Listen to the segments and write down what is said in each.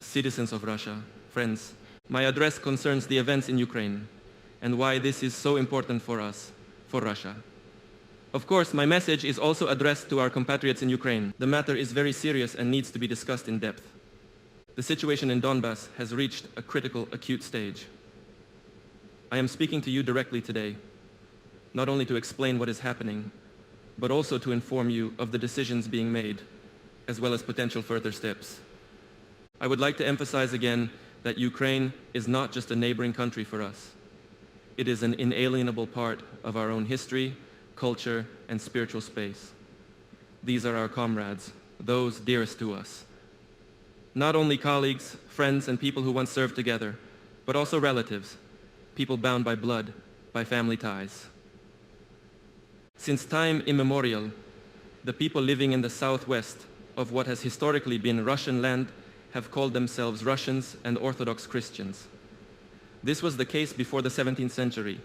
Citizens of Russia, friends, my address concerns the events in Ukraine and why this is so important for us, for Russia. Of course, my message is also addressed to our compatriots in Ukraine. The matter is very serious and needs to be discussed in depth. The situation in Donbas has reached a critical, acute stage. I am speaking to you directly today, not only to explain what is happening, but also to inform you of the decisions being made, as well as potential further steps. I would like to emphasize again that Ukraine is not just a neighboring country for us. It is an inalienable part of our own history, culture, and spiritual space. These are our comrades, those dearest to us. Not only colleagues, friends, and people who once served together, but also relatives, people bound by blood, by family ties. Since time immemorial, the people living in the southwest of what has historically been Russian land have called themselves Russians and Orthodox Christians. This was the case before the 17th century,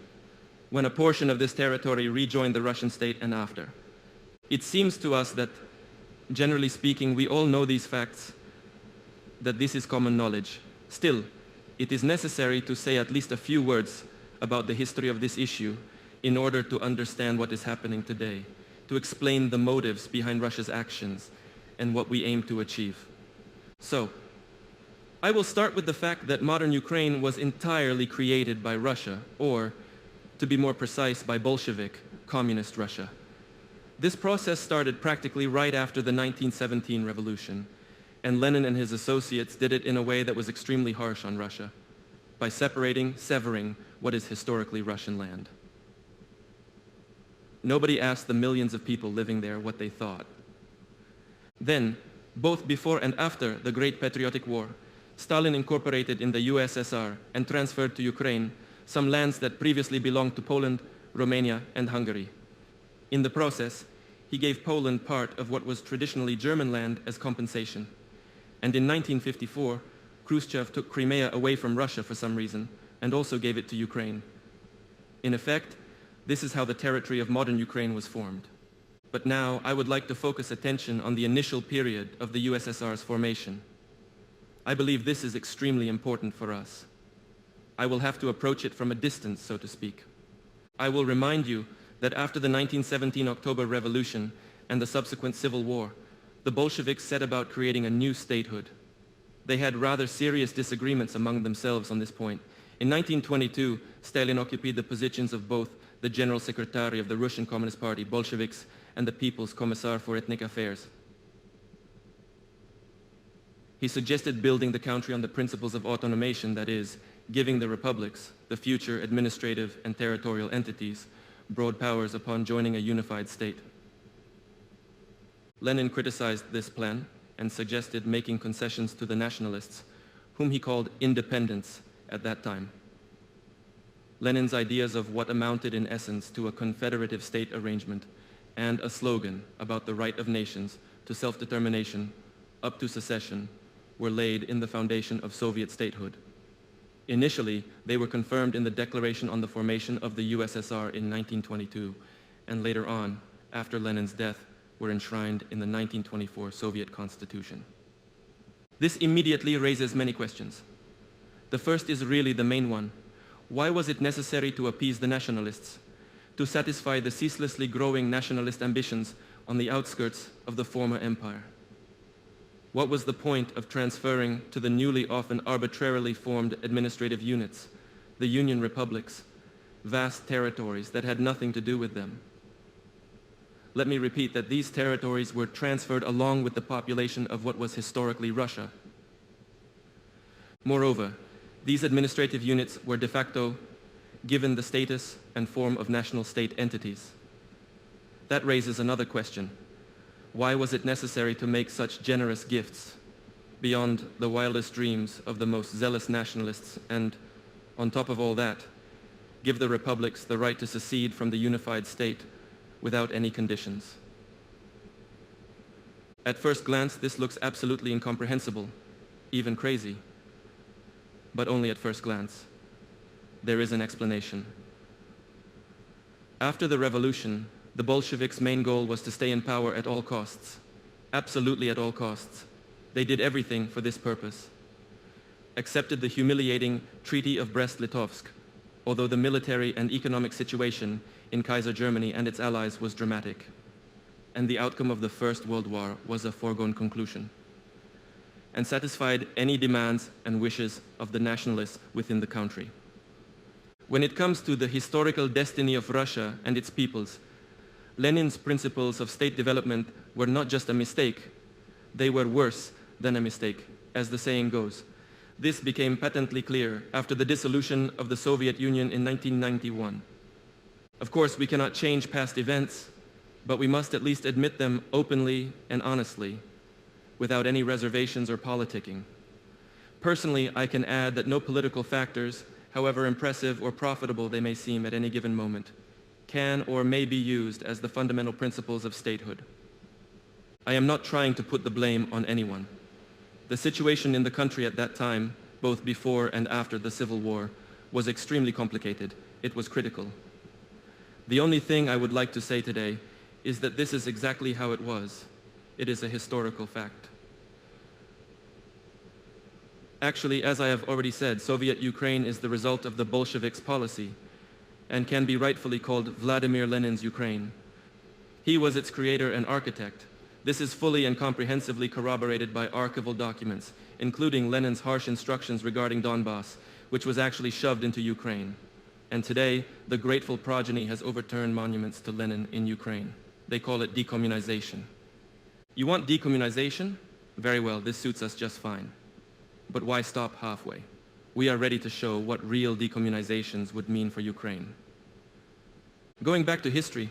when a portion of this territory rejoined the Russian state and after. It seems to us that, generally speaking, we all know these facts, that this is common knowledge. Still, it is necessary to say at least a few words about the history of this issue in order to understand what is happening today, to explain the motives behind Russia's actions and what we aim to achieve. So, I will start with the fact that modern Ukraine was entirely created by Russia, or, to be more precise, by Bolshevik, communist Russia. This process started practically right after the 1917 revolution, and Lenin and his associates did it in a way that was extremely harsh on Russia, by severing what is historically Russian land. Nobody asked the millions of people living there what they thought. Then, both before and after the Great Patriotic War, Stalin incorporated in the USSR and transferred to Ukraine some lands that previously belonged to Poland, Romania, and Hungary. In the process, he gave Poland part of what was traditionally German land as compensation. And in 1954, Khrushchev took Crimea away from Russia for some reason and also gave it to Ukraine. In effect, this is how the territory of modern Ukraine was formed. But now I would like to focus attention on the initial period of the USSR's formation. I believe this is extremely important for us. I will have to approach it from a distance, so to speak. I will remind you that after the 1917 October Revolution and the subsequent civil war, the Bolsheviks set about creating a new statehood. They had rather serious disagreements among themselves on this point. In 1922, Stalin occupied the positions of both the General Secretary of the Russian Communist Party, Bolsheviks, and the People's Commissar for Ethnic Affairs. He suggested building the country on the principles of autonomation, that is, giving the republics, the future administrative and territorial entities, broad powers upon joining a unified state. Lenin criticized this plan and suggested making concessions to the nationalists, whom he called independents at that time. Lenin's ideas of what amounted in essence to a confederative state arrangement and a slogan about the right of nations to self-determination up to secession were laid in the foundation of Soviet statehood. Initially, they were confirmed in the Declaration on the Formation of the USSR in 1922, and later on, after Lenin's death, were enshrined in the 1924 Soviet Constitution. This immediately raises many questions. The first is really the main one. Why was it necessary to appease the nationalists, to satisfy the ceaselessly growing nationalist ambitions on the outskirts of the former empire? What was the point of transferring to the newly often arbitrarily formed administrative units, the Union republics, vast territories that had nothing to do with them? Let me repeat that these territories were transferred along with the population of what was historically Russia. Moreover, these administrative units were de facto given the status and form of national state entities. That raises another question. Why was it necessary to make such generous gifts beyond the wildest dreams of the most zealous nationalists and, on top of all that, give the republics the right to secede from the unified state without any conditions? At first glance, this looks absolutely incomprehensible, even crazy. But only at first glance. There is an explanation. After the revolution, the Bolsheviks' main goal was to stay in power at all costs, absolutely at all costs. They did everything for this purpose. accepted the humiliating Treaty of Brest-Litovsk, although the military and economic situation in Kaiser Germany and its allies was dramatic, and the outcome of the First World War was a foregone conclusion, and satisfied any demands and wishes of the nationalists within the country. When it comes to the historical destiny of Russia and its peoples, Lenin's principles of state development were not just a mistake, they were worse than a mistake, as the saying goes. This became patently clear after the dissolution of the Soviet Union in 1991. Of course, we cannot change past events, but we must at least admit them openly and honestly, without any reservations or politicking. Personally, I can add that no political factors, however impressive or profitable they may seem at any given moment, can or may be used as the fundamental principles of statehood. I am not trying to put the blame on anyone. The situation in the country at that time, both before and after the Civil War, was extremely complicated. It was critical. The only thing I would like to say today is that this is exactly how it was. It is a historical fact. Actually, as I have already said, Soviet Ukraine is the result of the Bolsheviks' policy and can be rightfully called Vladimir Lenin's Ukraine. He was its creator and architect. This is fully and comprehensively corroborated by archival documents, including Lenin's harsh instructions regarding Donbas, which was actually shoved into Ukraine. And today, the grateful progeny has overturned monuments to Lenin in Ukraine. They call it decommunization. You want decommunization? Very well, this suits us just fine. But why stop halfway? We are ready to show what real decommunizations would mean for Ukraine. Going back to history,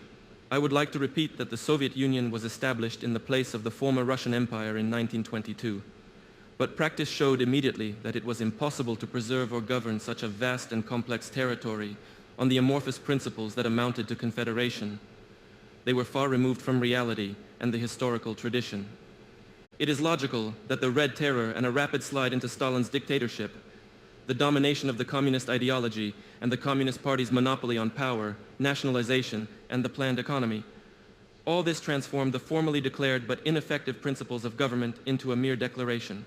I would like to repeat that the Soviet Union was established in the place of the former Russian Empire in 1922. But practice showed immediately that it was impossible to preserve or govern such a vast and complex territory on the amorphous principles that amounted to confederation. They were far removed from reality and the historical tradition. It is logical that the Red Terror and a rapid slide into Stalin's dictatorship, the domination of the communist ideology and the Communist Party's monopoly on power, nationalization, and the planned economy, all this transformed the formally declared but ineffective principles of government into a mere declaration.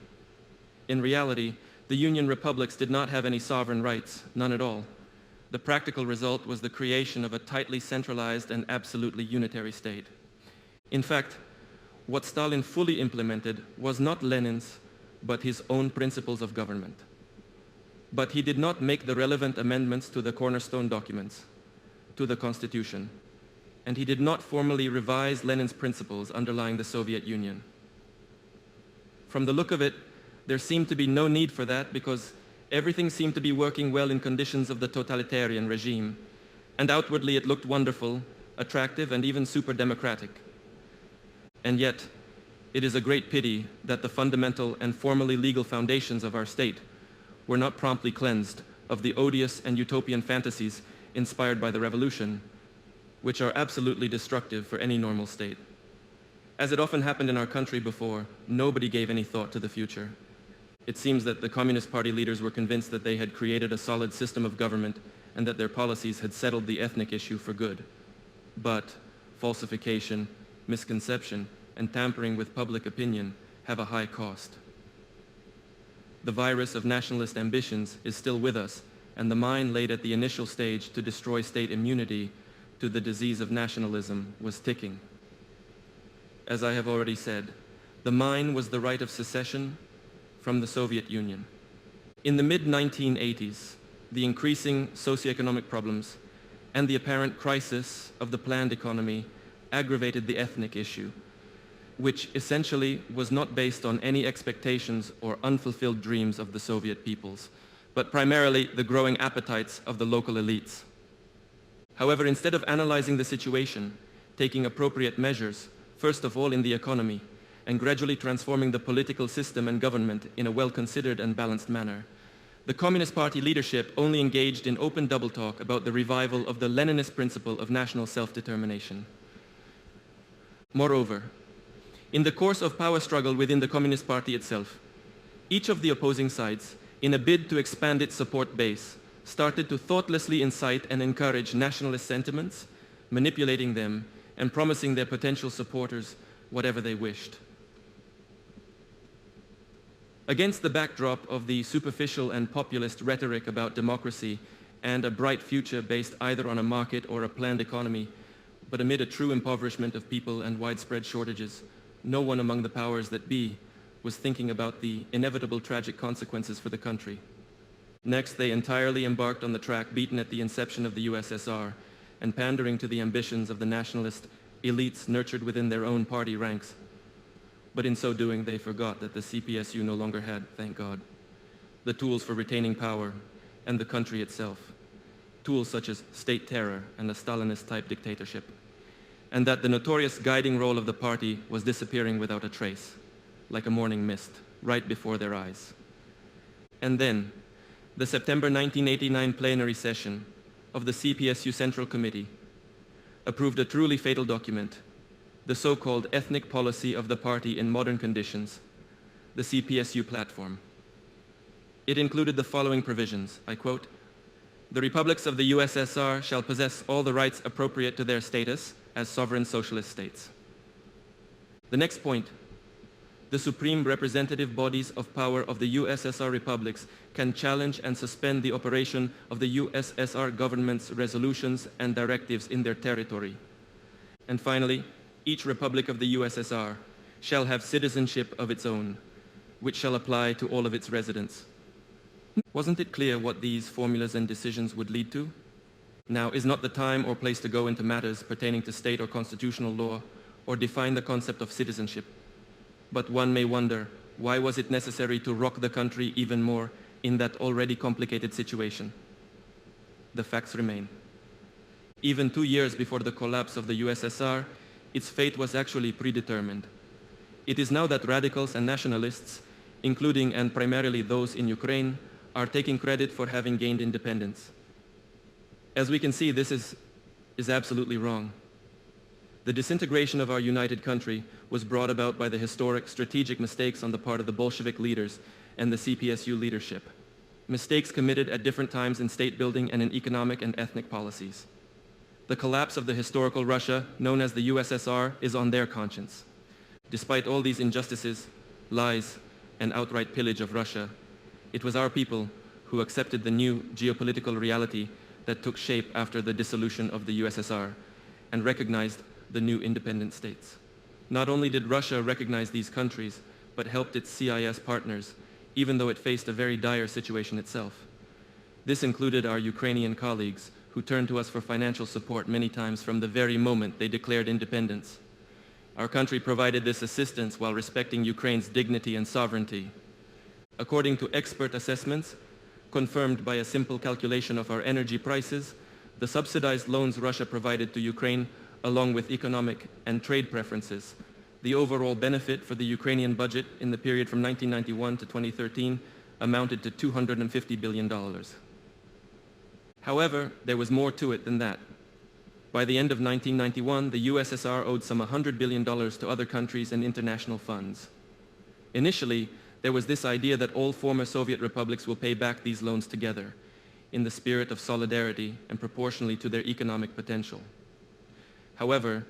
In reality, the Union republics did not have any sovereign rights, none at all. The practical result was the creation of a tightly centralized and absolutely unitary state. In fact, what Stalin fully implemented was not Lenin's, but his own principles of government. But he did not make the relevant amendments to the cornerstone documents, to the Constitution, and he did not formally revise Lenin's principles underlying the Soviet Union. From the look of it, there seemed to be no need for that because everything seemed to be working well in conditions of the totalitarian regime, and outwardly it looked wonderful, attractive, and even super democratic. And yet, it is a great pity that the fundamental and formally legal foundations of our state were not promptly cleansed of the odious and utopian fantasies inspired by the revolution, which are absolutely destructive for any normal state. As it often happened in our country before, nobody gave any thought to the future. It seems that the Communist Party leaders were convinced that they had created a solid system of government and that their policies had settled the ethnic issue for good. But falsification, misconception, and tampering with public opinion have a high cost. The virus of nationalist ambitions is still with us, and the mine laid at the initial stage to destroy state immunity to the disease of nationalism was ticking. As I have already said, the mine was the right of secession from the Soviet Union. In the mid-1980s, the increasing socioeconomic problems and the apparent crisis of the planned economy aggravated the ethnic issue, which essentially was not based on any expectations or unfulfilled dreams of the Soviet peoples, but primarily the growing appetites of the local elites. However, instead of analyzing the situation, taking appropriate measures, first of all in the economy, and gradually transforming the political system and government in a well-considered and balanced manner, the Communist Party leadership only engaged in open double talk about the revival of the Leninist principle of national self-determination. Moreover, in the course of power struggle within the Communist Party itself, each of the opposing sides, in a bid to expand its support base, started to thoughtlessly incite and encourage nationalist sentiments, manipulating them and promising their potential supporters whatever they wished. Against the backdrop of the superficial and populist rhetoric about democracy and a bright future based either on a market or a planned economy, but amid a true impoverishment of people and widespread shortages, no one among the powers that be was thinking about the inevitable tragic consequences for the country. Next, they entirely embarked on the track beaten at the inception of the USSR and pandering to the ambitions of the nationalist elites nurtured within their own party ranks. But in so doing, they forgot that the CPSU no longer had, thank God, the tools for retaining power and the country itself, tools such as state terror and a Stalinist-type dictatorship, and that the notorious guiding role of the party was disappearing without a trace, like a morning mist, right before their eyes. And then, the September 1989 plenary session of the CPSU Central Committee approved a truly fatal document, the so-called ethnic policy of the party in modern conditions, the CPSU platform. It included the following provisions, I quote, "The republics of the USSR shall possess all the rights appropriate to their status as sovereign socialist states." The next point, "The supreme representative bodies of power of the USSR republics can challenge and suspend the operation of the USSR government's resolutions and directives in their territory." And finally, "Each republic of the USSR shall have citizenship of its own, which shall apply to all of its residents." Wasn't it clear what these formulas and decisions would lead to? Now is not the time or place to go into matters pertaining to state or constitutional law or define the concept of citizenship. But one may wonder, why was it necessary to rock the country even more in that already complicated situation? The facts remain. Even 2 years before the collapse of the USSR, its fate was actually predetermined. It is now that radicals and nationalists, including and primarily those in Ukraine, are taking credit for having gained independence. As we can see, this is absolutely wrong. The disintegration of our united country was brought about by the historic strategic mistakes on the part of the Bolshevik leaders and the CPSU leadership. Mistakes committed at different times in state building and in economic and ethnic policies. The collapse of the historical Russia, known as the USSR, is on their conscience. Despite all these injustices, lies, and outright pillage of Russia, it was our people who accepted the new geopolitical reality that took shape after the dissolution of the USSR and recognized the new independent states. Not only did Russia recognize these countries, but helped its CIS partners, even though it faced a very dire situation itself. This included our Ukrainian colleagues, who turned to us for financial support many times from the very moment they declared independence. Our country provided this assistance while respecting Ukraine's dignity and sovereignty. According to expert assessments, confirmed by a simple calculation of our energy prices, the subsidized loans Russia provided to Ukraine, along with economic and trade preferences, the overall benefit for the Ukrainian budget in the period from 1991 to 2013 amounted to $250 billion. However, there was more to it than that. By the end of 1991, the USSR owed some $100 billion to other countries and international funds. Initially, there was this idea that all former Soviet republics will pay back these loans together, in the spirit of solidarity and proportionally to their economic potential. However,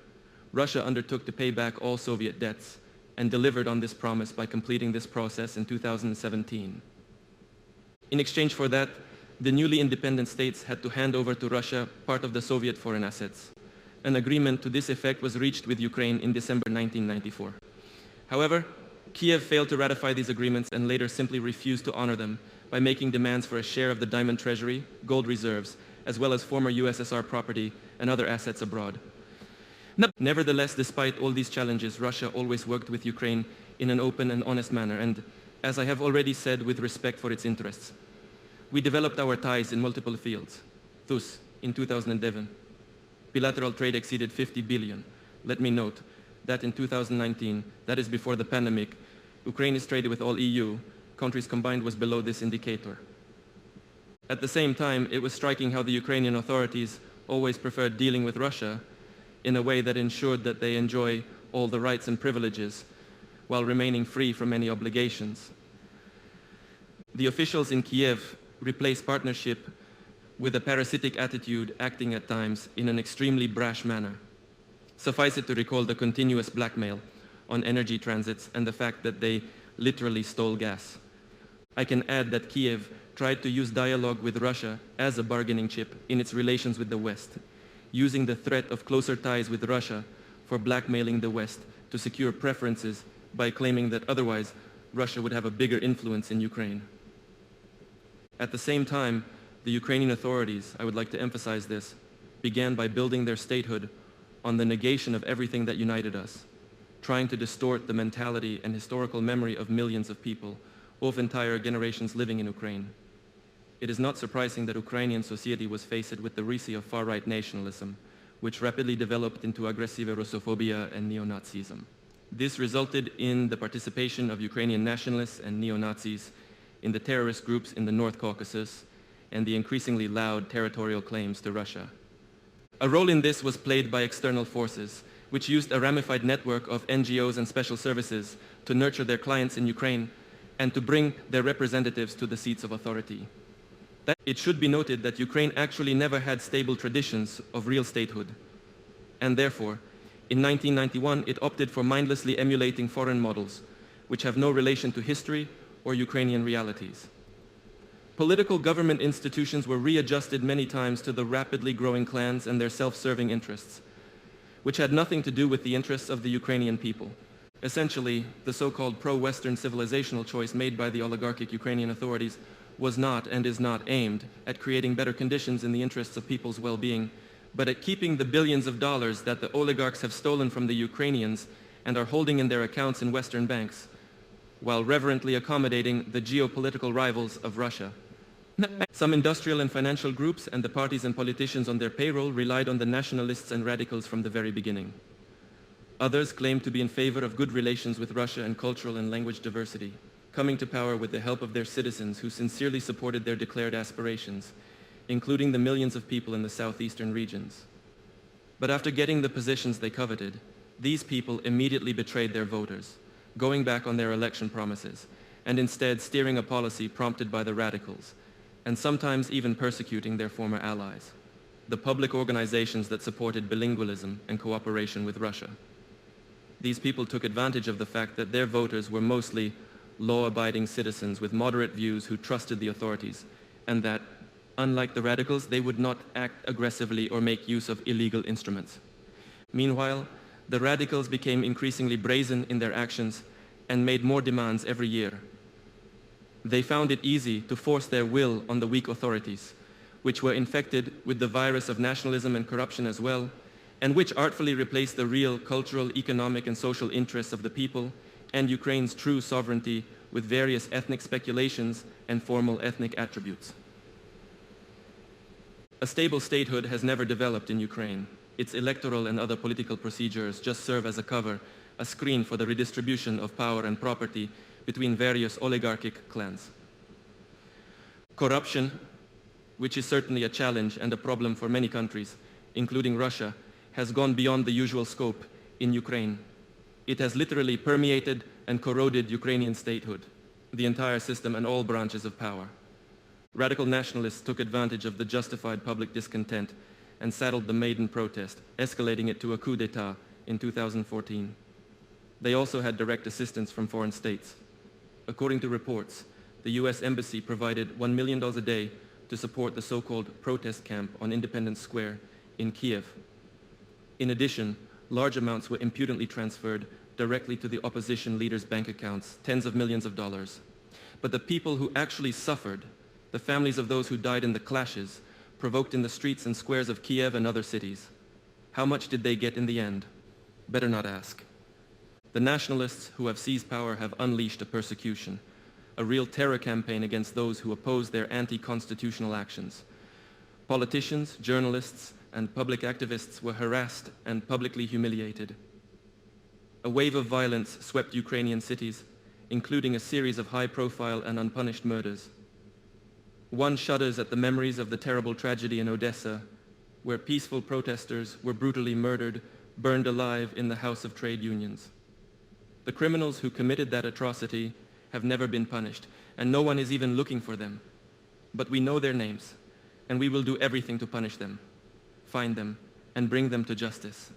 Russia undertook to pay back all Soviet debts and delivered on this promise by completing this process in 2017. In exchange for that, the newly independent states had to hand over to Russia part of the Soviet foreign assets. An agreement to this effect was reached with Ukraine in December 1994. However, Kiev failed to ratify these agreements and later simply refused to honor them by making demands for a share of the diamond treasury, gold reserves, as well as former USSR property and other assets abroad. Nevertheless, despite all these challenges, Russia always worked with Ukraine in an open and honest manner, and, as I have already said, with respect for its interests. We developed our ties in multiple fields. Thus, in 2011, bilateral trade exceeded 50 billion. Let me note that in 2019, that is before the pandemic, Ukraine is traded with all EU countries combined was below this indicator. At the same time, it was striking how the Ukrainian authorities always preferred dealing with Russia in a way that ensured that they enjoy all the rights and privileges while remaining free from any obligations. The officials in Kiev replaced partnership with a parasitic attitude, acting at times in an extremely brash manner. Suffice it to recall the continuous blackmail on energy transits and the fact that they literally stole gas I can add that Kiev tried to use dialogue with Russia as a bargaining chip in its relations with the West, using the threat of closer ties with Russia for blackmailing the West to secure preferences by claiming that otherwise Russia would have a bigger influence in Ukraine. At the same time, the Ukrainian authorities, I would like to emphasize this, began by building their statehood on the negation of everything that united us, trying to distort the mentality and historical memory of millions of people, of entire generations living in Ukraine. It is not surprising that Ukrainian society was faced with the risk of far-right nationalism, which rapidly developed into aggressive Russophobia and neo-Nazism. This resulted in the participation of Ukrainian nationalists and neo-Nazis in the terrorist groups in the North Caucasus and the increasingly loud territorial claims to Russia. A role in this was played by external forces, which used a ramified network of NGOs and special services to nurture their clients in Ukraine and to bring their representatives to the seats of authority. It should be noted that Ukraine actually never had stable traditions of real statehood, and therefore, in 1991, it opted for mindlessly emulating foreign models, which have no relation to history or Ukrainian realities. Political government institutions were readjusted many times to the rapidly growing clans and their self-serving interests, which had nothing to do with the interests of the Ukrainian people. Essentially, the so-called pro-Western civilizational choice made by the oligarchic Ukrainian authorities was not and is not aimed at creating better conditions in the interests of people's well-being, but at keeping the billions of dollars that the oligarchs have stolen from the Ukrainians and are holding in their accounts in Western banks, while reverently accommodating the geopolitical rivals of Russia. Some industrial and financial groups and the parties and politicians on their payroll relied on the nationalists and radicals from the very beginning. Others claimed to be in favor of good relations with Russia and cultural and language diversity, coming to power with the help of their citizens who sincerely supported their declared aspirations, including the millions of people in the southeastern regions. But after getting the positions they coveted, these people immediately betrayed their voters, going back on their election promises, and instead steering a policy prompted by the radicals, and sometimes even persecuting their former allies, the public organizations that supported bilingualism and cooperation with Russia. These people took advantage of the fact that their voters were mostly law-abiding citizens with moderate views who trusted the authorities, and that, unlike the radicals, they would not act aggressively or make use of illegal instruments. Meanwhile, the radicals became increasingly brazen in their actions and made more demands every year. They found it easy to force their will on the weak authorities, which were infected with the virus of nationalism and corruption as well, and which artfully replaced the real cultural, economic, and social interests of the people and Ukraine's true sovereignty with various ethnic speculations and formal ethnic attributes. A stable statehood has never developed in Ukraine. Its electoral and other political procedures just serve as a cover, a screen for the redistribution of power and property between various oligarchic clans. Corruption, which is certainly a challenge and a problem for many countries, including Russia, has gone beyond the usual scope in Ukraine. It has literally permeated and corroded Ukrainian statehood, the entire system and all branches of power. Radical nationalists took advantage of the justified public discontent and saddled the Maidan protest, escalating it to a coup d'etat in 2014. They also had direct assistance from foreign states. According to reports, the US Embassy provided $1 million a day to support the so-called protest camp on Independence Square in Kiev. In addition, large amounts were impudently transferred directly to the opposition leaders' bank accounts, tens of millions of dollars. But the people who actually suffered, the families of those who died in the clashes, provoked in the streets and squares of Kiev and other cities, how much did they get in the end? Better not ask. The nationalists who have seized power have unleashed a persecution, a real terror campaign against those who oppose their anti-constitutional actions. Politicians, journalists, and public activists were harassed and publicly humiliated. A wave of violence swept Ukrainian cities, including a series of high-profile and unpunished murders. One shudders at the memories of the terrible tragedy in Odessa, where peaceful protesters were brutally murdered, burned alive in the House of Trade Unions. The criminals who committed that atrocity have never been punished, and no one is even looking for them. But we know their names, and we will do everything to punish them, find them, and bring them to justice.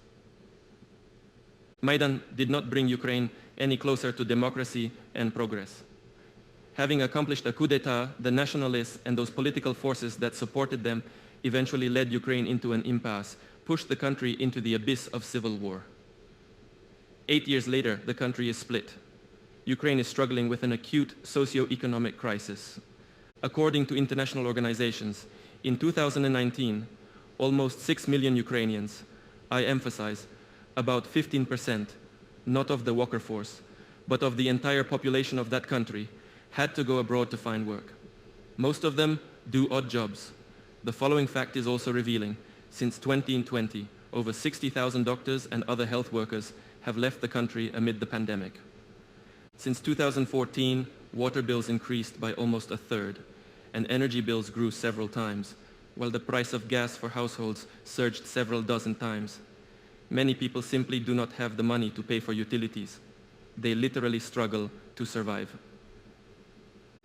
Maidan did not bring Ukraine any closer to democracy and progress. Having accomplished a coup d'etat, the nationalists and those political forces that supported them eventually led Ukraine into an impasse, pushed the country into the abyss of civil war. 8 years later, the country is split. Ukraine is struggling with an acute socio-economic crisis. According to international organizations, in 2019, almost 6 million Ukrainians, I emphasize, about 15%, not of the worker force, but of the entire population of that country, had to go abroad to find work. Most of them do odd jobs. The following fact is also revealing. Since 2020, over 60,000 doctors and other health workers have left the country amid the pandemic. Since 2014, water bills increased by almost a third, and energy bills grew several times, while the price of gas for households surged several dozen times. Many people simply do not have the money to pay for utilities. They literally struggle to survive.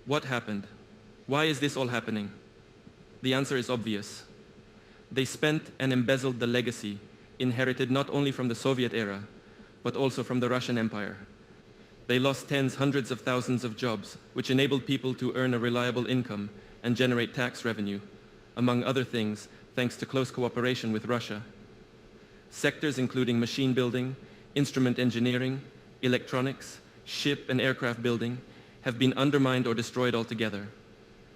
What happened? Why is this all happening? The answer is obvious. They spent and embezzled the legacy inherited not only from the Soviet era, but also from the Russian Empire. They lost tens, hundreds of thousands of jobs, which enabled people to earn a reliable income and generate tax revenue, among other things, thanks to close cooperation with Russia. Sectors including machine building, instrument engineering, electronics, ship and aircraft building have been undermined or destroyed altogether.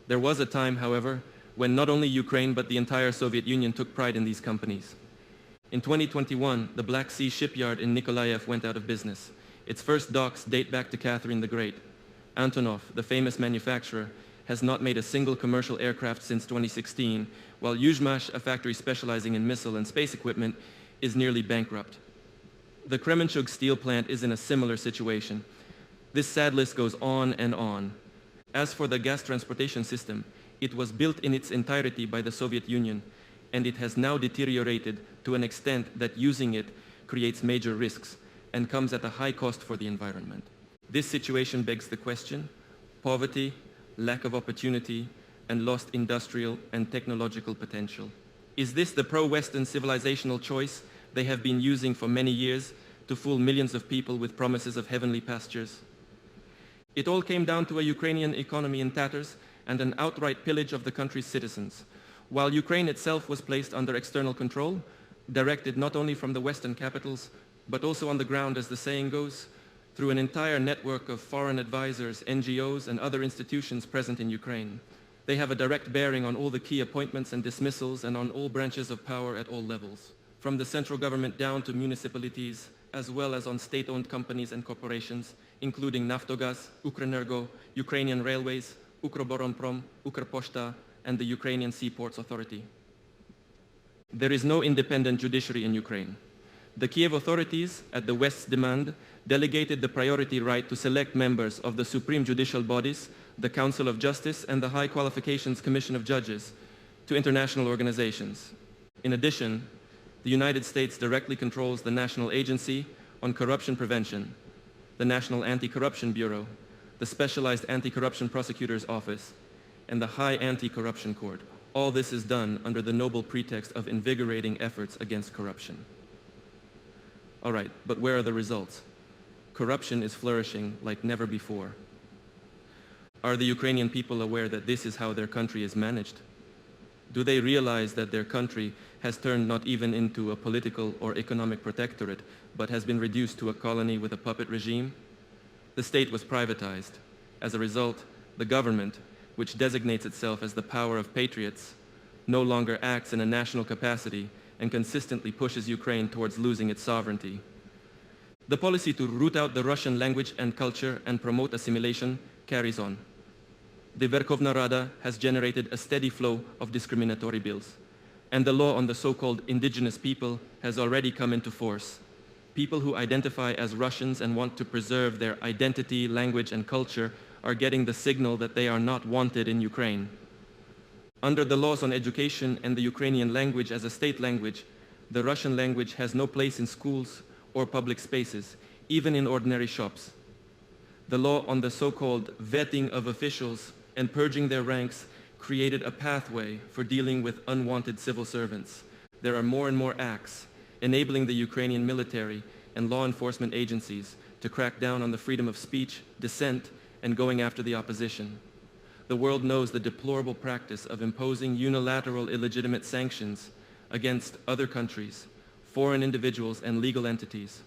There was a time, however, when not only Ukraine but the entire Soviet Union took pride in these companies. In 2021, the Black Sea shipyard in Nikolaev went out of business. Its first docks date back to Catherine the Great. Antonov, the famous manufacturer, has not made a single commercial aircraft since 2016, while Yuzhmash, a factory specializing in missile and space equipment, is nearly bankrupt. The Kremenchug steel plant is in a similar situation. This sad list goes on and on. As for the gas transportation system, it was built in its entirety by the Soviet Union, and it has now deteriorated to an extent that using it creates major risks and comes at a high cost for the environment. This situation begs the question: poverty, lack of opportunity, and lost industrial and technological potential. Is this the pro-Western civilizational choice they have been using for many years to fool millions of people with promises of heavenly pastures? It all came down to a Ukrainian economy in tatters and an outright pillage of the country's citizens, while Ukraine itself was placed under external control, directed not only from the Western capitals, but also on the ground, as the saying goes, through an entire network of foreign advisors, NGOs, and other institutions present in Ukraine. They have a direct bearing on all the key appointments and dismissals and on all branches of power at all levels, from the central government down to municipalities, as well as on state-owned companies and corporations, including Naftogaz, Ukrenergo, Ukrainian Railways, Ukroboronprom, Ukrposhta, and the Ukrainian Seaports Authority. There is no independent judiciary in Ukraine. The Kiev authorities, at the West's demand, delegated the priority right to select members of the supreme judicial bodies, the Council of Justice, and the High Qualifications Commission of Judges to international organizations. In addition, the United States directly controls the National Agency on Corruption Prevention, the National Anti-Corruption Bureau, the Specialized Anti-Corruption Prosecutor's Office, and the High Anti-Corruption Court. All this is done under the noble pretext of invigorating efforts against corruption. All right, but where are the results? Corruption is flourishing like never before. Are the Ukrainian people aware that this is how their country is managed? Do they realize that their country has turned not even into a political or economic protectorate, but has been reduced to a colony with a puppet regime? The state was privatized. As a result, the government, which designates itself as the power of patriots, no longer acts in a national capacity and consistently pushes Ukraine towards losing its sovereignty. The policy to root out the Russian language and culture and promote assimilation carries on. The Verkhovna Rada has generated a steady flow of discriminatory bills, and the law on the so-called indigenous people has already come into force. People who identify as Russians and want to preserve their identity, language, and culture are getting the signal that they are not wanted in Ukraine. Under the laws on education and the Ukrainian language as a state language, the Russian language has no place in schools or public spaces, even in ordinary shops. The law on the so-called vetting of officials and purging their ranks created a pathway for dealing with unwanted civil servants. There are more and more acts enabling the Ukrainian military and law enforcement agencies to crack down on the freedom of speech, dissent, and going after the opposition. The world knows the deplorable practice of imposing unilateral illegitimate sanctions against other countries, foreign individuals, and legal entities.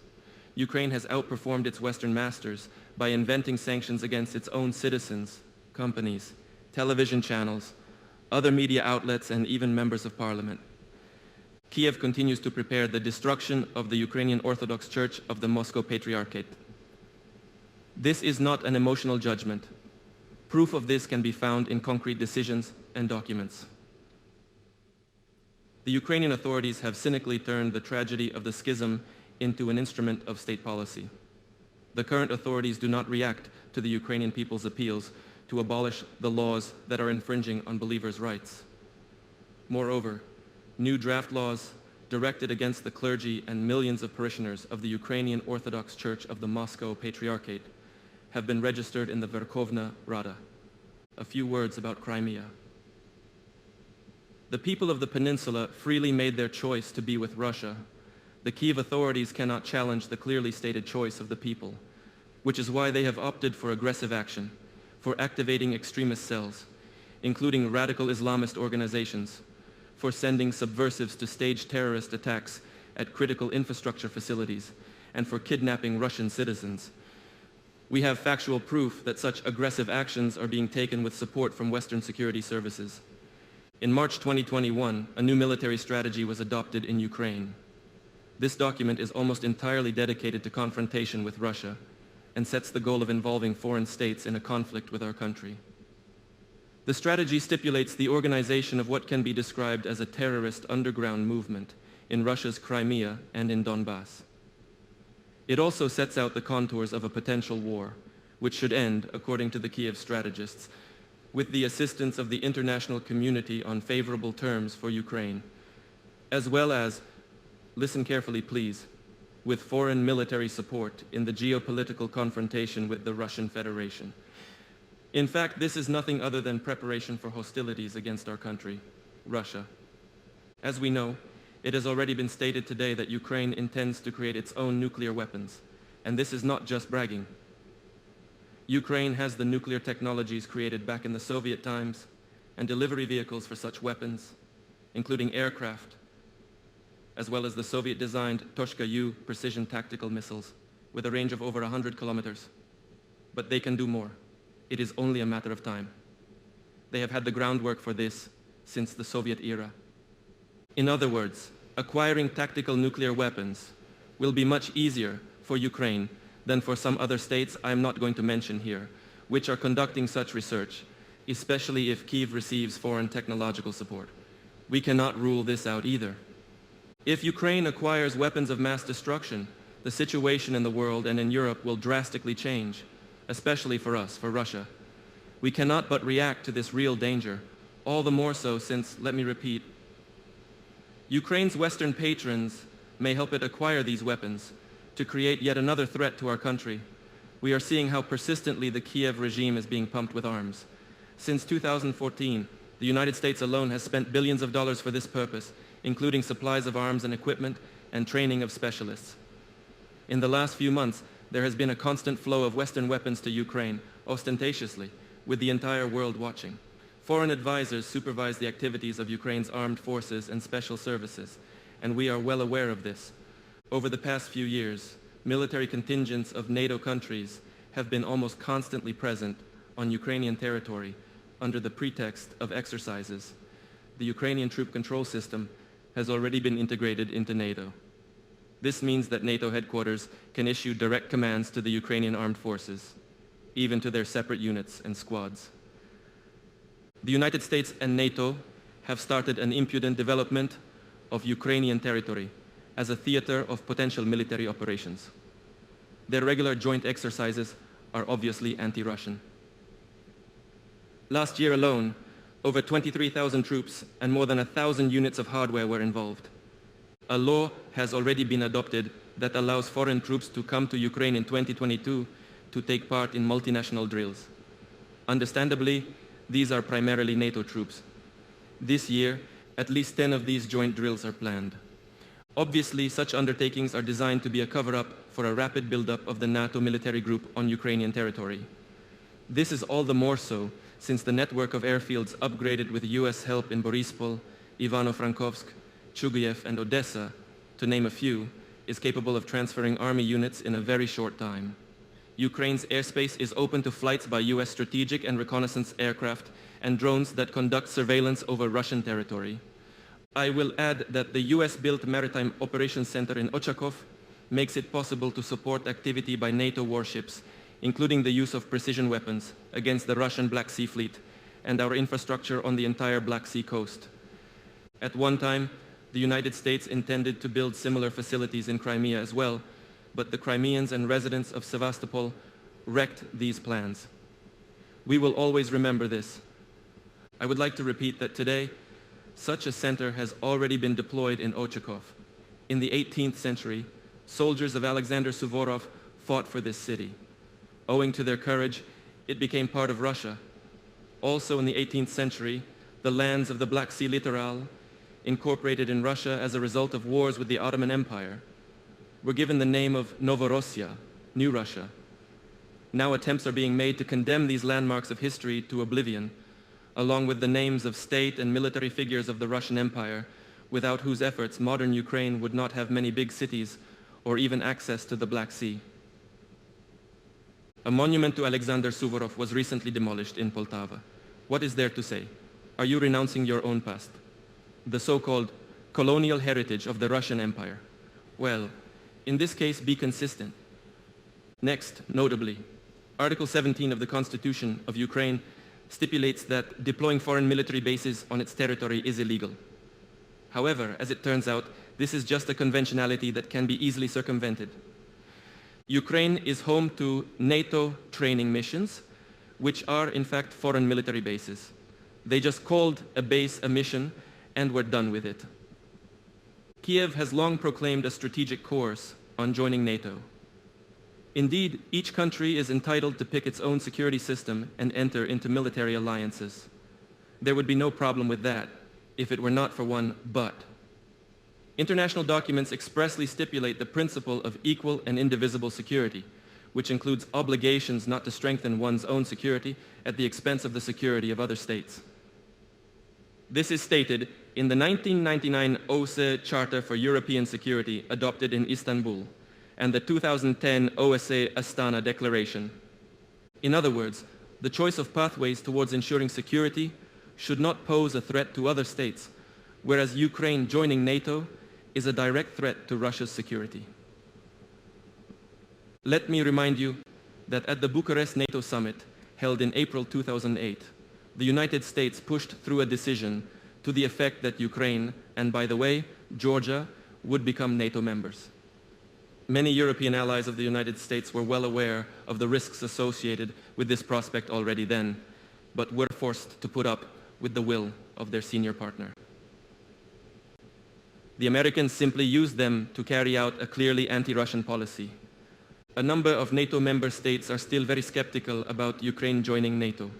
Ukraine has outperformed its Western masters by inventing sanctions against its own citizens, companies, television channels, other media outlets, and even members of parliament. Kiev continues to prepare the destruction of the Ukrainian Orthodox Church of the Moscow Patriarchate. This is not an emotional judgment. Proof of this can be found in concrete decisions and documents. The Ukrainian authorities have cynically turned the tragedy of the schism into an instrument of state policy. The current authorities do not react to the Ukrainian people's appeals to abolish the laws that are infringing on believers' rights. Moreover, new draft laws directed against the clergy and millions of parishioners of the Ukrainian Orthodox Church of the Moscow Patriarchate have been registered in the Verkhovna Rada. A few words about Crimea. The people of the peninsula freely made their choice to be with Russia. The Kiev authorities cannot challenge the clearly stated choice of the people, which is why they have opted for aggressive action, for activating extremist cells, including radical Islamist organizations, for sending subversives to stage terrorist attacks at critical infrastructure facilities, and for kidnapping Russian citizens. We have factual proof that such aggressive actions are being taken with support from Western security services. In March 2021, a new military strategy was adopted in Ukraine. This document is almost entirely dedicated to confrontation with Russia and sets the goal of involving foreign states in a conflict with our country. The strategy stipulates the organization of what can be described as a terrorist underground movement in Russia's Crimea and in Donbas. It also sets out the contours of a potential war, which should end, according to the Kiev strategists, with the assistance of the international community on favorable terms for Ukraine, as well as, listen carefully please, with foreign military support in the geopolitical confrontation with the Russian Federation. In fact, this is nothing other than preparation for hostilities against our country, Russia. As we know, it has already been stated today that Ukraine intends to create its own nuclear weapons, and this is not just bragging. Ukraine has the nuclear technologies created back in the Soviet times and delivery vehicles for such weapons, including aircraft, as well as the Soviet-designed Toshka-U precision tactical missiles with a range of over 100 kilometers. But they can do more. It is only a matter of time. They have had the groundwork for this since the Soviet era. In other words, acquiring tactical nuclear weapons will be much easier for Ukraine than for some other states I am not going to mention here, which are conducting such research, especially if Kyiv receives foreign technological support. We cannot rule this out either. If Ukraine acquires weapons of mass destruction, the situation in the world and in Europe will drastically change, especially for us, for Russia. We cannot but react to this real danger, all the more so since, let me repeat, Ukraine's Western patrons may help it acquire these weapons to create yet another threat to our country. We are seeing how persistently the Kiev regime is being pumped with arms. Since 2014, the United States alone has spent billions of dollars for this purpose, including supplies of arms and equipment and training of specialists. In the last few months, there has been a constant flow of Western weapons to Ukraine, ostentatiously, with the entire world watching. Foreign advisors supervise the activities of Ukraine's armed forces and special services, and we are well aware of this. Over the past few years, military contingents of NATO countries have been almost constantly present on Ukrainian territory under the pretext of exercises. The Ukrainian troop control system has already been integrated into NATO. This means that NATO headquarters can issue direct commands to the Ukrainian armed forces, even to their separate units and squads. The United States and NATO have started an impudent development of Ukrainian territory as a theater of potential military operations. Their regular joint exercises are obviously anti-Russian. Last year alone, over 23,000 troops and more than 1,000 units of hardware were involved. A law has already been adopted that allows foreign troops to come to Ukraine in 2022 to take part in multinational drills. Understandably, these are primarily NATO troops. This year, at least 10 of these joint drills are planned. Obviously, such undertakings are designed to be a cover-up for a rapid build-up of the NATO military group on Ukrainian territory. This is all the more so since the network of airfields upgraded with US help in Borispol, Ivano-Frankovsk, Chuguyev and Odessa, to name a few, is capable of transferring army units in a very short time. Ukraine's airspace is open to flights by US strategic and reconnaissance aircraft and drones that conduct surveillance over Russian territory. I will add that the US-built Maritime Operations Center in Ochakov makes it possible to support activity by NATO warships, including the use of precision weapons against the Russian Black Sea Fleet and our infrastructure on the entire Black Sea coast. At one time, the United States intended to build similar facilities in Crimea as well, but the Crimeans and residents of Sevastopol wrecked these plans. We will always remember this. I would like to repeat that today, such a center has already been deployed in Ochakov. In the 18th century, soldiers of Alexander Suvorov fought for this city. Owing to their courage, it became part of Russia. Also in the 18th century, the lands of the Black Sea littoral, incorporated in Russia as a result of wars with the Ottoman Empire, were given the name of Novorossiya, New Russia. Now attempts are being made to condemn these landmarks of history to oblivion, along with the names of state and military figures of the Russian Empire, without whose efforts modern Ukraine would not have many big cities or even access to the Black Sea. A monument to Alexander Suvorov was recently demolished in Poltava. What is there to say? Are you renouncing your own past? The so-called colonial heritage of the Russian Empire? Well, in this case, be consistent. Next, notably, Article 17 of the Constitution of Ukraine stipulates that deploying foreign military bases on its territory is illegal. However, as it turns out, this is just a conventionality that can be easily circumvented. Ukraine is home to NATO training missions, which are in fact foreign military bases. They just called a base a mission and were done with it. Kiev has long proclaimed a strategic course on joining NATO. Indeed, each country is entitled to pick its own security system and enter into military alliances. There would be no problem with that if it were not for one but. International documents expressly stipulate the principle of equal and indivisible security, which includes obligations not to strengthen one's own security at the expense of the security of other states. This is stated in the 1999 OSCE Charter for European Security adopted in Istanbul and the 2010 OSCE Astana Declaration. In other words, the choice of pathways towards ensuring security should not pose a threat to other states, whereas Ukraine joining NATO is a direct threat to Russia's security. Let me remind you that at the Bucharest NATO summit held in April 2008, the United States pushed through a decision to the effect that Ukraine, and by the way, Georgia, would become NATO members. Many European allies of the United States were well aware of the risks associated with this prospect already then, but were forced to put up with the will of their senior partner. The Americans simply used them to carry out a clearly anti-Russian policy. A number of NATO member states are still very skeptical about Ukraine joining NATO.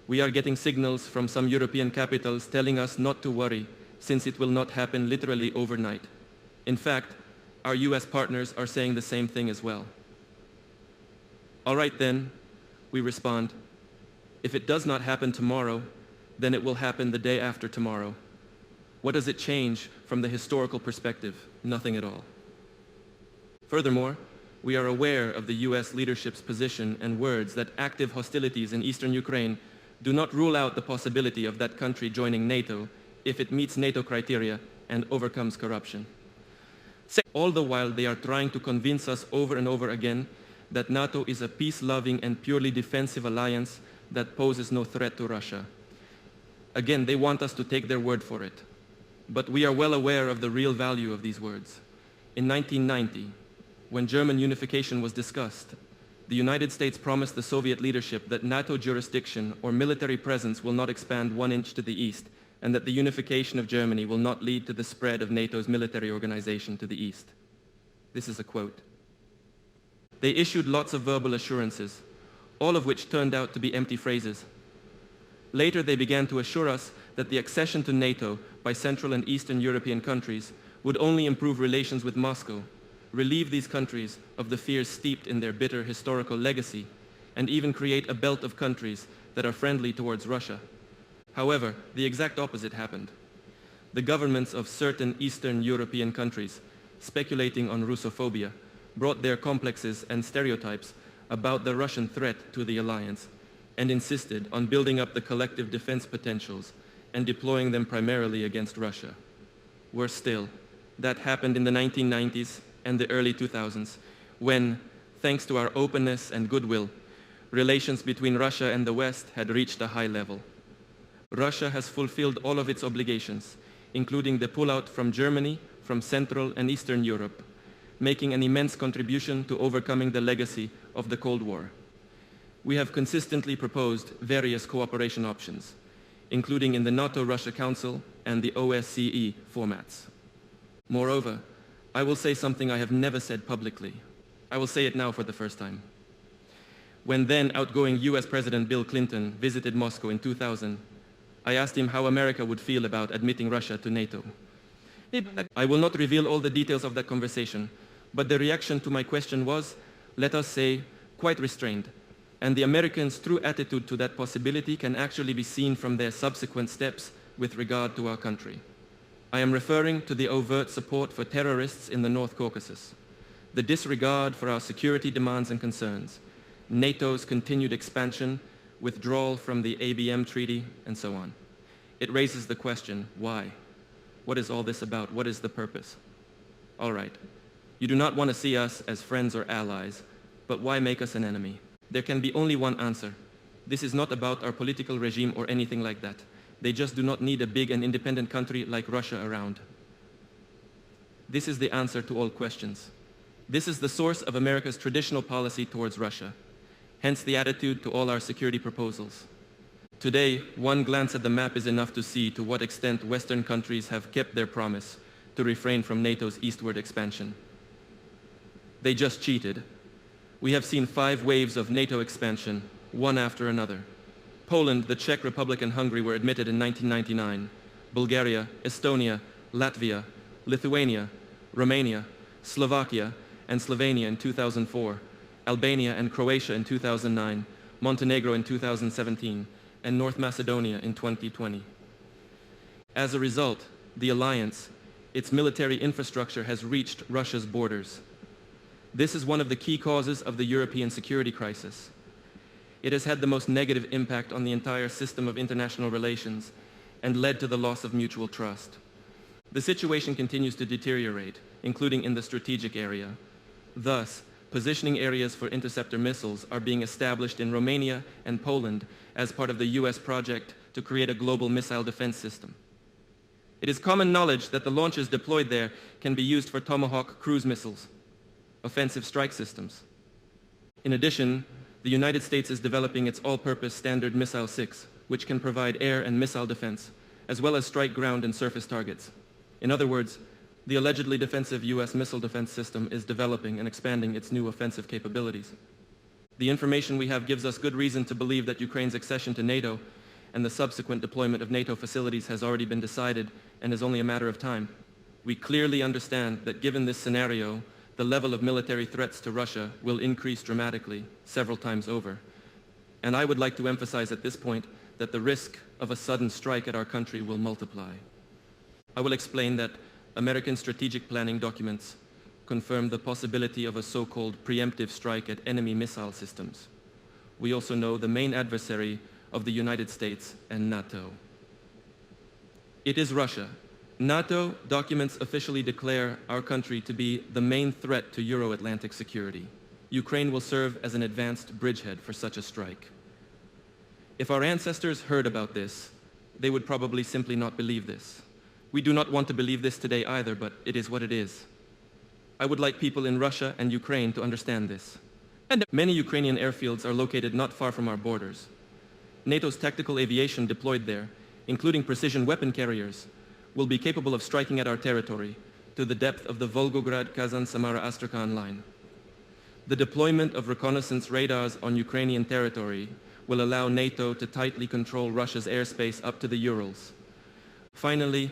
We are getting signals from some European capitals telling us not to worry, since it will not happen literally overnight. In fact, our US partners are saying the same thing as well. All right then, we respond, if it does not happen tomorrow, then it will happen the day after tomorrow. What does it change from the historical perspective? Nothing at all. Furthermore, we are aware of the US leadership's position and words that active hostilities in eastern Ukraine do not rule out the possibility of that country joining NATO if it meets NATO criteria and overcomes corruption. All the while they are trying to convince us over and over again that NATO is a peace-loving and purely defensive alliance that poses no threat to Russia. Again, they want us to take their word for it. But we are well aware of the real value of these words. In 1990, when German unification was discussed, the United States promised the Soviet leadership that NATO jurisdiction or military presence will not expand 1 inch to the east, and that the unification of Germany will not lead to the spread of NATO's military organization to the east. This is a quote. They issued lots of verbal assurances, all of which turned out to be empty phrases. Later they began to assure us that the accession to NATO by Central and Eastern European countries would only improve relations with Moscow, relieve these countries of the fears steeped in their bitter historical legacy, and even create a belt of countries that are friendly towards Russia. However, the exact opposite happened. The governments of certain Eastern European countries, speculating on Russophobia, brought their complexes and stereotypes about the Russian threat to the alliance and insisted on building up the collective defense potentials and deploying them primarily against Russia. Worse still, that happened in the 1990s and the early 2000s when, thanks to our openness and goodwill, relations between Russia and the West had reached a high level. Russia has fulfilled all of its obligations, including the pullout from Germany, from Central and Eastern Europe, making an immense contribution to overcoming the legacy of the Cold War. We have consistently proposed various cooperation options, including in the NATO-Russia Council and the OSCE formats. Moreover, I will say something I have never said publicly. I will say it now for the first time. When then outgoing US President Bill Clinton visited Moscow in 2000, I asked him how America would feel about admitting Russia to NATO. I will not reveal all the details of that conversation, but the reaction to my question was, let us say, quite restrained, and the Americans' true attitude to that possibility can actually be seen from their subsequent steps with regard to our country. I am referring to the overt support for terrorists in the North Caucasus, the disregard for our security demands and concerns, NATO's continued expansion, withdrawal from the ABM treaty, and so on. It raises the question, why? What is all this about? What is the purpose? All right, you do not want to see us as friends or allies, but why make us an enemy? There can be only one answer. This is not about our political regime or anything like that. They just do not need a big and independent country like Russia around. This is the answer to all questions. This is the source of America's traditional policy towards Russia, hence the attitude to all our security proposals. Today, one glance at the map is enough to see to what extent Western countries have kept their promise to refrain from NATO's eastward expansion. They just cheated. We have seen 5 waves of NATO expansion, one after another. Poland, the Czech Republic, and Hungary were admitted in 1999. Bulgaria, Estonia, Latvia, Lithuania, Romania, Slovakia, and Slovenia in 2004. Albania and Croatia in 2009, Montenegro in 2017, and North Macedonia in 2020. As a result, the alliance, its military infrastructure has reached Russia's borders. This is one of the key causes of the European security crisis. It has had the most negative impact on the entire system of international relations and led to the loss of mutual trust. The situation continues to deteriorate, including in the strategic area. Thus, positioning areas for interceptor missiles are being established in Romania and Poland as part of the US project to create a global missile defense system. It is common knowledge that the launchers deployed there can be used for Tomahawk cruise missiles, offensive strike systems. In addition, the United States is developing its all-purpose Standard Missile 6, which can provide air and missile defense, as well as strike ground and surface targets. In other words, the allegedly defensive US missile defense system is developing and expanding its new offensive capabilities. The information we have gives us good reason to believe that Ukraine's accession to NATO and the subsequent deployment of NATO facilities has already been decided and is only a matter of time. We clearly understand that given this scenario, the level of military threats to Russia will increase dramatically several times over. And I would like to emphasize at this point that the risk of a sudden strike at our country will multiply. I will explain that American strategic planning documents confirm the possibility of a so-called preemptive strike at enemy missile systems. We also know the main adversary of the United States and NATO. It is Russia. NATO documents officially declare our country to be the main threat to Euro-Atlantic security. Ukraine will serve as an advanced bridgehead for such a strike. If our ancestors heard about this, they would probably simply not believe this. We do not want to believe this today either, but it is what it is. I would like people in Russia and Ukraine to understand this. And many Ukrainian airfields are located not far from our borders. NATO's tactical aviation deployed there, including precision weapon carriers, will be capable of striking at our territory to the depth of the Volgograd-Kazan-Samara-Astrakhan line. The deployment of reconnaissance radars on Ukrainian territory will allow NATO to tightly control Russia's airspace up to the Urals. Finally,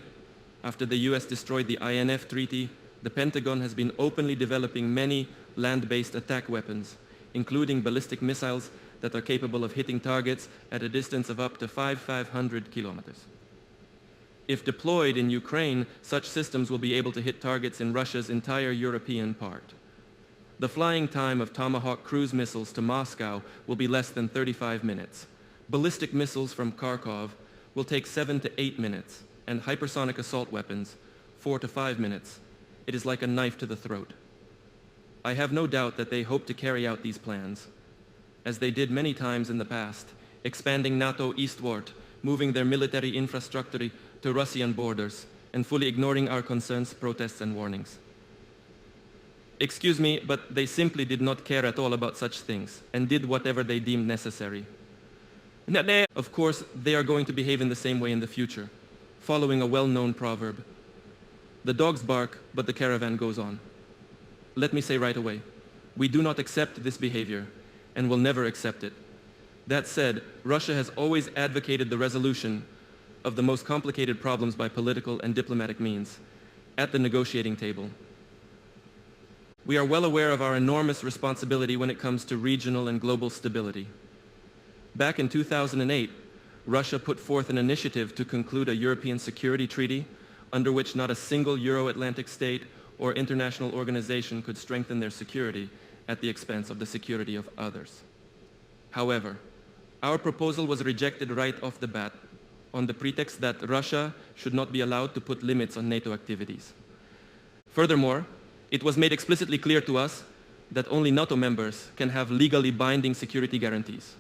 after the US destroyed the INF Treaty, the Pentagon has been openly developing many land-based attack weapons, including ballistic missiles that are capable of hitting targets at a distance of up to 500 kilometers. If deployed in Ukraine, such systems will be able to hit targets in Russia's entire European part. The flying time of Tomahawk cruise missiles to Moscow will be less than 35 minutes. Ballistic missiles from Kharkov will take 7 to 8 minutes, and hypersonic assault weapons, 4 to 5 minutes. It is like a knife to the throat. I have no doubt that they hope to carry out these plans, as they did many times in the past, expanding NATO eastward, moving their military infrastructure to Russian borders, and fully ignoring our concerns, protests, and warnings. Excuse me, but they simply did not care at all about such things, and did whatever they deemed necessary. Of course, they are going to behave in the same way in the future, following a well-known proverb. The dogs bark, but the caravan goes on. Let me say right away, we do not accept this behavior, and will never accept it. That said, Russia has always advocated the resolution of the most complicated problems by political and diplomatic means, at the negotiating table. We are well aware of our enormous responsibility when it comes to regional and global stability. Back in 2008, Russia put forth an initiative to conclude a European security treaty under which not a single Euro-Atlantic state or international organization could strengthen their security at the expense of the security of others. However, our proposal was rejected right off the bat on the pretext that Russia should not be allowed to put limits on NATO activities. Furthermore, it was made explicitly clear to us that only NATO members can have legally binding security guarantees.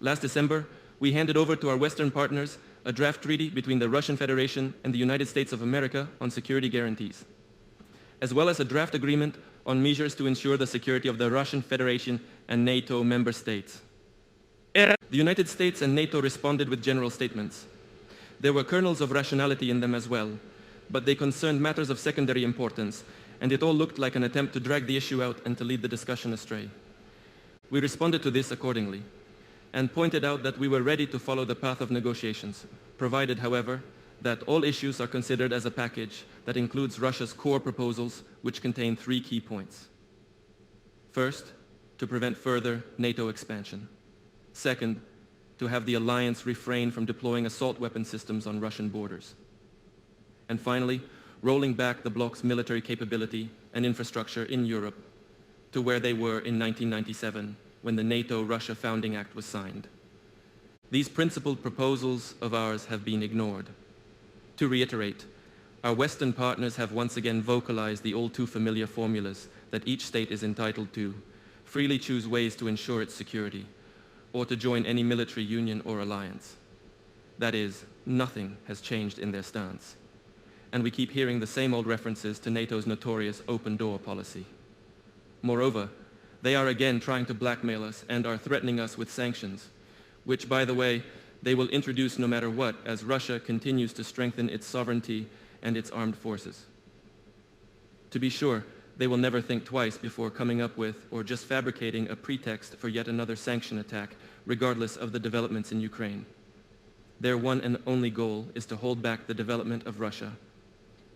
Last December, we handed over to our Western partners a draft treaty between the Russian Federation and the United States of America on security guarantees, as well as a draft agreement on measures to ensure the security of the Russian Federation and NATO member states. The United States and NATO responded with general statements. There were kernels of rationality in them as well, but they concerned matters of secondary importance, and it all looked like an attempt to drag the issue out and to lead the discussion astray. We responded to this accordingly, and pointed out that we were ready to follow the path of negotiations, provided, however, that all issues are considered as a package that includes Russia's core proposals, which contain 3 key points. First, to prevent further NATO expansion. Second, to have the alliance refrain from deploying assault weapon systems on Russian borders. And finally, rolling back the bloc's military capability and infrastructure in Europe to where they were in 1997, when the NATO-Russia Founding Act was signed. These principled proposals of ours have been ignored. To reiterate, our Western partners have once again vocalized the all too familiar formulas that each state is entitled to freely choose ways to ensure its security, or to join any military union or alliance. That is, nothing has changed in their stance. And we keep hearing the same old references to NATO's notorious open door policy. Moreover, they are again trying to blackmail us and are threatening us with sanctions, which, by the way, they will introduce no matter what, as Russia continues to strengthen its sovereignty and its armed forces. To be sure, they will never think twice before coming up with or just fabricating a pretext for yet another sanction attack, regardless of the developments in Ukraine. Their one and only goal is to hold back the development of Russia.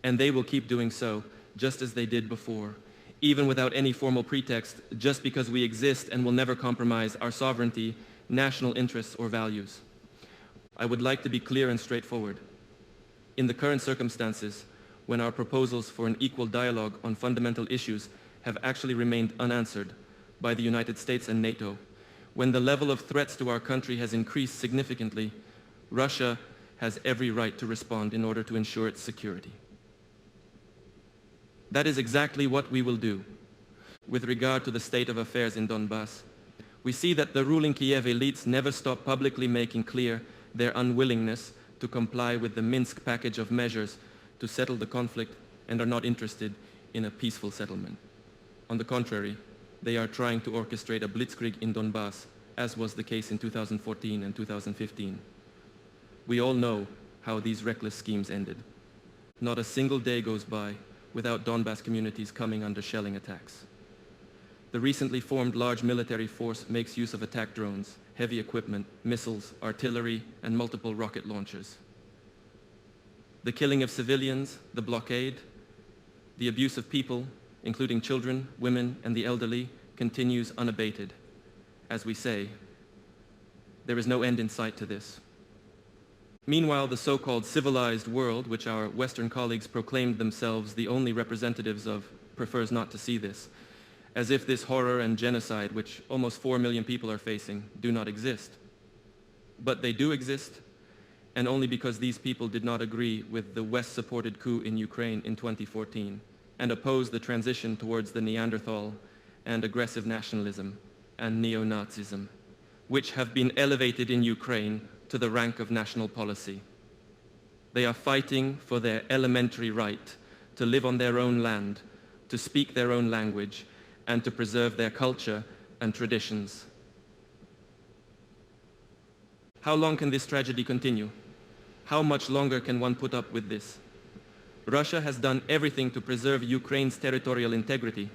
And they will keep doing so, just as they did before, even without any formal pretext, just because we exist and will never compromise our sovereignty, national interests, or values. I would like to be clear and straightforward. In the current circumstances, when our proposals for an equal dialogue on fundamental issues have actually remained unanswered by the United States and NATO, when the level of threats to our country has increased significantly, Russia has every right to respond in order to ensure its security. That is exactly what we will do. With regard to the state of affairs in Donbas, we see that the ruling Kiev elites never stop publicly making clear their unwillingness to comply with the Minsk package of measures to settle the conflict and are not interested in a peaceful settlement. On the contrary, they are trying to orchestrate a blitzkrieg in Donbas, as was the case in 2014 and 2015. We all know how these reckless schemes ended. Not a single day goes by without Donbas communities coming under shelling attacks. The recently formed large military force makes use of attack drones, heavy equipment, missiles, artillery, and multiple rocket launchers. The killing of civilians, the blockade, the abuse of people, including children, women, and the elderly, continues unabated. as we say, there is no end in sight to this. Meanwhile, the so-called civilized world, which our Western colleagues proclaimed themselves the only representatives of, prefers not to see this, as if this horror and genocide, which almost 4 million people are facing, do not exist. But they do exist, and only because these people did not agree with the West-supported coup in Ukraine in 2014 and opposed the transition towards the Neanderthal and aggressive nationalism and neo-Nazism, which have been elevated in Ukraine to the rank of national policy. They are fighting for their elementary right to live on their own land, to speak their own language, and to preserve their culture and traditions. How long can this tragedy continue? How much longer can one put up with this? Russia has done everything to preserve Ukraine's territorial integrity.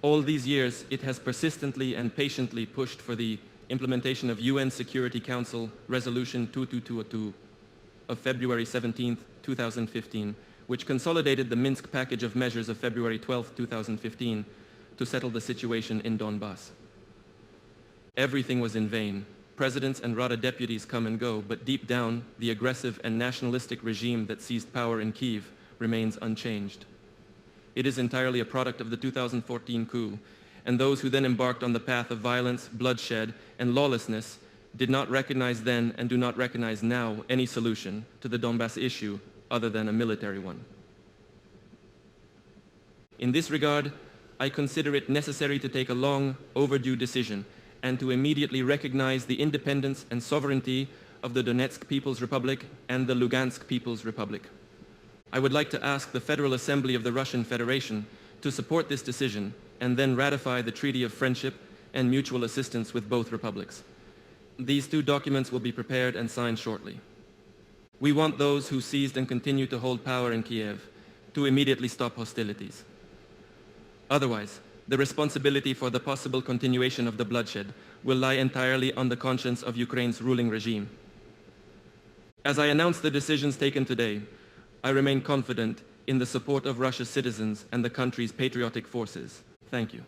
All these years, it has persistently and patiently pushed for the implementation of UN Security Council Resolution 2222 of February 17, 2015, which consolidated the Minsk package of measures of February 12, 2015, to settle the situation in Donbas. Everything was in vain. Presidents and Rada deputies come and go, but deep down, the aggressive and nationalistic regime that seized power in Kyiv remains unchanged. It is entirely a product of the 2014 coup, and those who then embarked on the path of violence, bloodshed, and lawlessness did not recognize then and do not recognize now any solution to the Donbas issue other than a military one. In this regard, I consider it necessary to take a long overdue decision and to immediately recognize the independence and sovereignty of the Donetsk People's Republic and the Lugansk People's Republic. I would like to ask the Federal Assembly of the Russian Federation to support this decision and then ratify the Treaty of Friendship and Mutual Assistance with both republics. These two documents will be prepared and signed shortly. We want those who seized and continue to hold power in Kiev to immediately stop hostilities. Otherwise, the responsibility for the possible continuation of the bloodshed will lie entirely on the conscience of Ukraine's ruling regime. As I announce the decisions taken today, I remain confident in the support of Russia's citizens and the country's patriotic forces. Thank you.